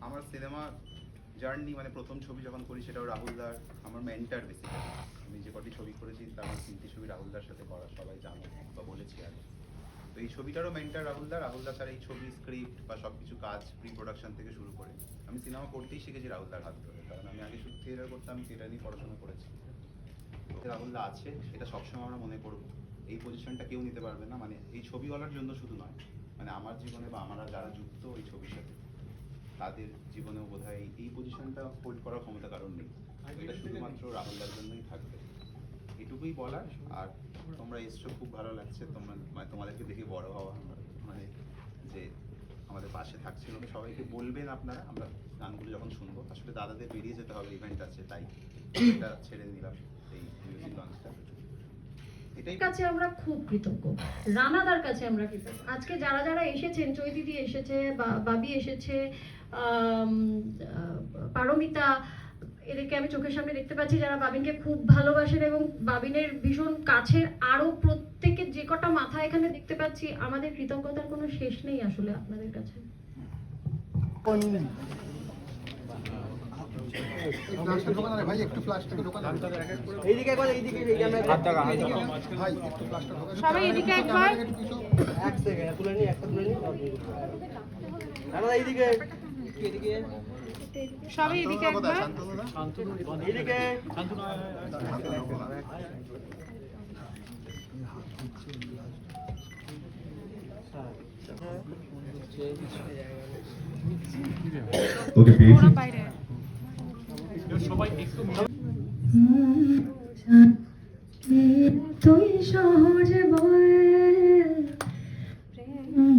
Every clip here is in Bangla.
আমার সিনেমা জার্নি মানে প্রথম ছবি যখন করি সেটাও রাহুলদার আমার মেন্টার বেসিক্যালি। আমি যে কটি ছবি করেছি তার আমার 3টি ছবি রাহুলদার সাথে করা, সবাই জানো বা বলেছি আগে। তো এই ছবিটারও মেন্টার রাহুলদা ছাড়া এই ছবি স্ক্রিপ্ট বা সব কিছু কাজ প্রি প্রোডাকশন থেকে শুরু করে আমি সিনেমা করতেই শিখেছি রাহুলদার হাত ধরে, কারণ আমি আগে শুধু থিয়েটার করতাম, আমি থিয়েটার নিয়ে পড়াশোনা করেছি। তো রাহুলদা আছে এটা সবসময় আমরা মনে করবো। এই পজিশনটা কেউ নিতে পারবে না, মানে এই ছবিওয়ালার জন্য শুধু নয়, মানে আমার জীবনে বা আমরা যারা যুক্ত ওই ছবির সাথে তাদের জীবনেও বোধহয় এই পজিশনটা হোল্ড করার ক্ষমতা কারণ নেই। এটা শুধুমাত্র রাহুলদার জন্যই থাকবে, এটুকুই বলার। আর তোমরা এসছো, খুব ভালো লাগছে, তোমরা মানে তোমাদেরকে দেখে বড় হওয়া, মানে যে আমাদের পাশে থাকছিল। সবাইকে বলবেন আপনারা, আমরা গানগুলো যখন শুনবো, আসলে দাদাদের বেরিয়ে যেতে হবে, ইভেন্ট আছে, তাই এটা ছেড়ে নিলাম এই মিউজিক লঞ্চটা। এটাই কাছে আমরা খুব কৃতজ্ঞ, রানাদার কাছে আমরা কৃতজ্ঞ। আজকে যারা যারা এসেছেন, চৈতিদি এসেছে, বাবি এসেছে, পারমিতা, এদেরকে আমি চোখের সামনে দেখতে পাচ্ছি যারা বাবিনকে খুব ভালোবাসেন এবং বাবিনের ভীষণ কাছের। আরো প্রত্যেকের যে কটা মাথা এখানে দেখতে পাচ্ছি, আমাদের কৃতজ্ঞতার কোনো শেষ নেই আসলে আপনাদের কাছে। সবাই এদিকে একবার, এক সেকেন্ড তুলে নি, একটা তুলে নি, এইদিকে সবাই এদিকে একবার, এদিকে ওকে পেয়েছি। বাইরে তুই সহজে বলে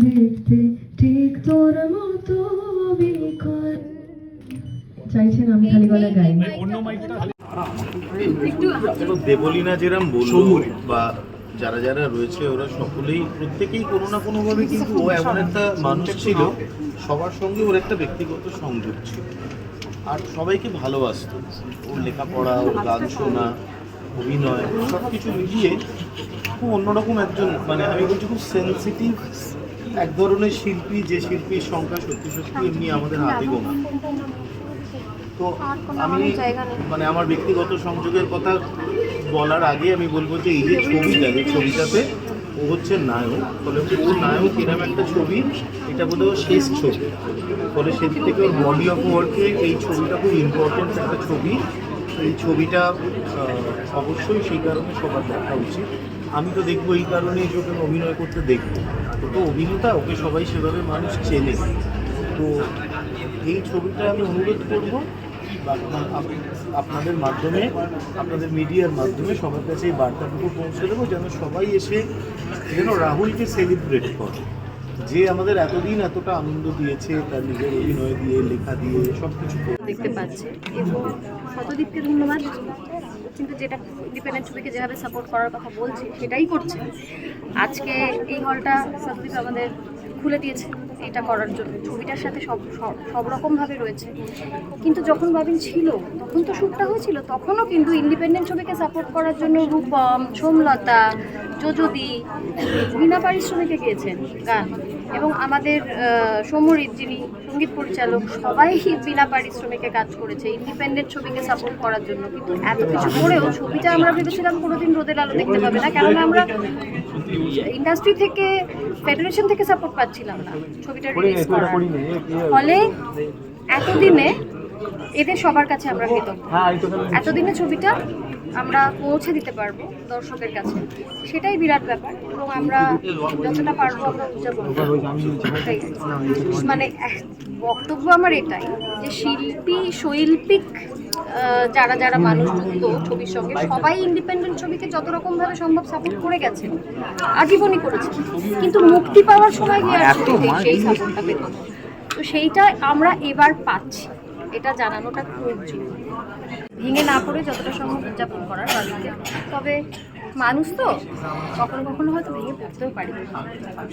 দেখতে ঠিক তোর মতো বিকল। চাইছেন আমি খালি গলায় গাই? দেবলীনা যেরকম বললো বা যারা যারা রয়েছে ওরা সকলেই প্রত্যেকেই কোনো না কোনোভাবে, কিন্তু ও এমন একটা মানুষ ছিল, সবার সঙ্গে ওর একটা ব্যক্তিগত সংযোগ ছিল আর সবাইকে ভালোবাসতো। ওর লেখাপড়া, ওর গান শোনা, অভিনয় সব কিছু মিলিয়ে খুব অন্যরকম একজন, মানে আমি বলছি খুব সেন্সিটিভ এক ধরনের শিল্পী, যে শিল্পীর সংখ্যা সত্যি সত্যি এমনি আমাদের হাতে গোনা। তো আমি মানে আমার ব্যক্তিগত সংযোগের কথা বলার আগে আমি বলবো যে এই যে ছবিটা, যে ছবিটাতে ও হচ্ছে নায়ক, ফলে ও নায়ক এরকম একটা ছবি, এটা বোধ হয় শেষ ছবি, ফলে সেদিক থেকে ওর বডি অফ ওয়ার্কে এই ছবিটা খুব ইম্পর্টেন্ট একটা ছবি। এই ছবিটা অবশ্যই সেই কারণে সবার দেখা উচিত। আমি তো দেখবো এই কারণেই যে ওকে অভিনয় করতে দেখবো, তো অভিনেতা, ওকে সবাই সেভাবে মানুষ চেনে। তো এই ছবিটা আমি অনুরোধ করবো আপনাদের মাধ্যমে, আপনাদের মিডিয়ার মাধ্যমে সবার কাছে এই বার্তাটুকু পৌঁছে দেবো, যেন সবাই এসে যেন রাহুলকে সেলিব্রেট করে, যে আমাদের এতদিন এতটা আনন্দ দিয়েছে, তার নিজের অভিনয় দিয়ে, লেখা দিয়ে, সব কিছু দেখতে পাচ্ছে। এবং শতদীপকে ধন্যবাদ, কিন্তু যেটা ইন্ডিপেন্ডেন্ট ছবিকে যেভাবে সাপোর্ট করার কথা বলছি সেটাই করছে। আজকে এই হলটা শতদীপ আমাদের খুলে দিয়েছে এটা করার জন্য, ছবিটার সাথে সব রকমভাবে রয়েছে। কিন্তু যখন বাবিন ছিল তখন তো শ্যুটটা হয়েছিল, তখনও কিন্তু ইন্ডিপেন্ডেন্ট ছবিকে সাপোর্ট করার জন্য রূপম, সোমলতা, যোজদি বিনা পারিশ্রমিকে গিয়েছেন গান, এবং আমাদের সমরিত যিনি সঙ্গীত পরিচালক, সবাই বিনা পারিশ্রমিকে কাজ করেছে ইন্ডিপেন্ডেন্ট ছবিকে সাপোর্ট করার জন্য। কিন্তু এত কিছু করেও ছবিটা আমরা ভেবেছিলাম কোনোদিন রোদের আলো দেখতে পাবে না, কেননা আমরা ইন্ডাস্ট্রি থেকে, ফেডারেশন থেকে সাপোর্ট পাচ্ছিলাম না ছবিটা রিলিজ করার। ফলে এতদিনে এদের সবার কাছে আমরা কৃতজ্ঞ, এতদিনে ছবিটা আমরা পৌঁছে দিতে পারবো দর্শকের কাছে, সেটাই বিরাট ব্যাপার। এবং আমরা যতটা পারবো আমরা উদযাপন করবো। মানে বক্তব্য আমার এটাই যে শিল্পী, শৈল্পিক যারা যারা মানুষ যুক্ত ছবির সঙ্গে, সবাই ইন্ডিপেন্ডেন্ট ছবিকে যত রকম ভাবে সম্ভব সাপোর্ট করে গেছে, আজীবনই করেছে, কিন্তু মুক্তি পাওয়ার সময় গিয়ে আর সেই সাপোর্টটা পেত। তো সেইটা আমরা এবার পাচ্ছি, এটা জানানোটা খুব জরুরি। ভেঙে না পড়ে যতটা সম্ভব উদযাপন করার বাড়িতে। তবে মানুষ তো কখনো কখনো হয়তো ভেঙে পড়তেও পারি,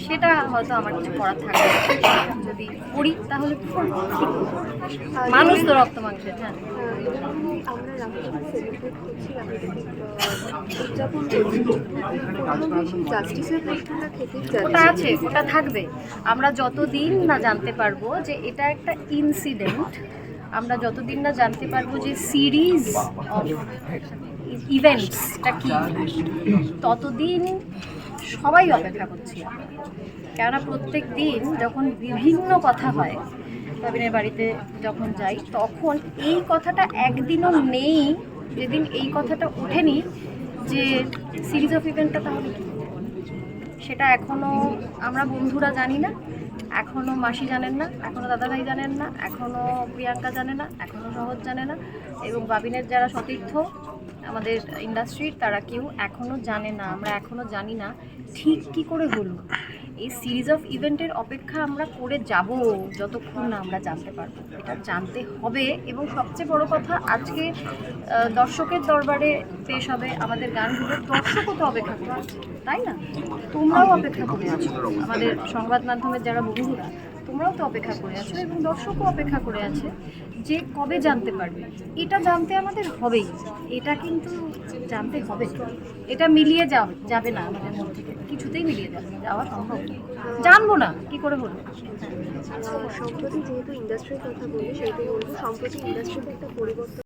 সেটা হয়তো আমার কিছু করার থাকে না। যদি করি তাহলে কি করবো? মানুষ তো রক্ত মাংসের। হ্যাঁ, আমরা রাহুলকে সেলিব্রেট করছি, রাহুলকে উদযাপন করছি, কোনো বেশি জাস্টিসের পরীক্ষাটা থেকেই ওটা যাচ্ছে। আছে, ওটা থাকবে। আমরা যতদিন না জানতে পারবো যে এটা একটা ইনসিডেন্ট, আমরা যতদিন না জানতে পারবো যে সিরিজ অফ ইভেন্টসটা কি, ততদিন সবাই অপেক্ষা করছি আমরা। কেননা প্রত্যেক দিন যখন বিভিন্ন কথা হয়, প্রবীণের বাড়িতে যখন যাই, তখন এই কথাটা একদিনও নেই যেদিন এই কথাটা ওঠেনি যে সিরিজ অফ ইভেন্টটা তাহলে কি। সেটা এখনও আমরা বন্ধুরা জানি না, এখনও মাসি জানেন না, এখনও দাদাভাই জানেন না, এখনও প্রিয়াঙ্কা জানে না, এখনও সহজ জানে না, এবং বাবিনের যারা সতীর্থ আমাদের ইন্ডাস্ট্রির তারা কেউ এখনও জানে না। আমরা এখনও জানি না ঠিক কী করে হলো। এই সিরিজ অফ ইভেন্টের অপেক্ষা আমরা করে যাব যতক্ষণ না আমরা জানতে পারবো। এটা জানতে হবে, এবং সবচেয়ে বড় কথা, আজকে দর্শকের দরবারে পেশ হবে আমাদের গানগুলো। দর্শকও তো অপেক্ষা করে আছে, তাই না? তোমরাও অপেক্ষা করে আছো, আমাদের সংবাদ মাধ্যমের যারা বন্ধুরা, তোমরাও তো অপেক্ষা করে আছো, এবং দর্শকও অপেক্ষা করে আছে যে কবে জানতে পারবে। এটা জানতে আমাদের হবেই, এটা কিন্তু জানতে হবে। এটা মিলিয়ে যাবে না আমাদের মন থেকে, কিছুতেই মিলিয়ে যাবে না, যাওয়া সম্ভব না। জানবো না কি করে হলো। সম্প্রতি যেহেতু ইন্ডাস্ট্রির কথা বলি, সেহেতু বলবো সম্প্রতি ইন্ডাস্ট্রিতে একটা পরিবর্তন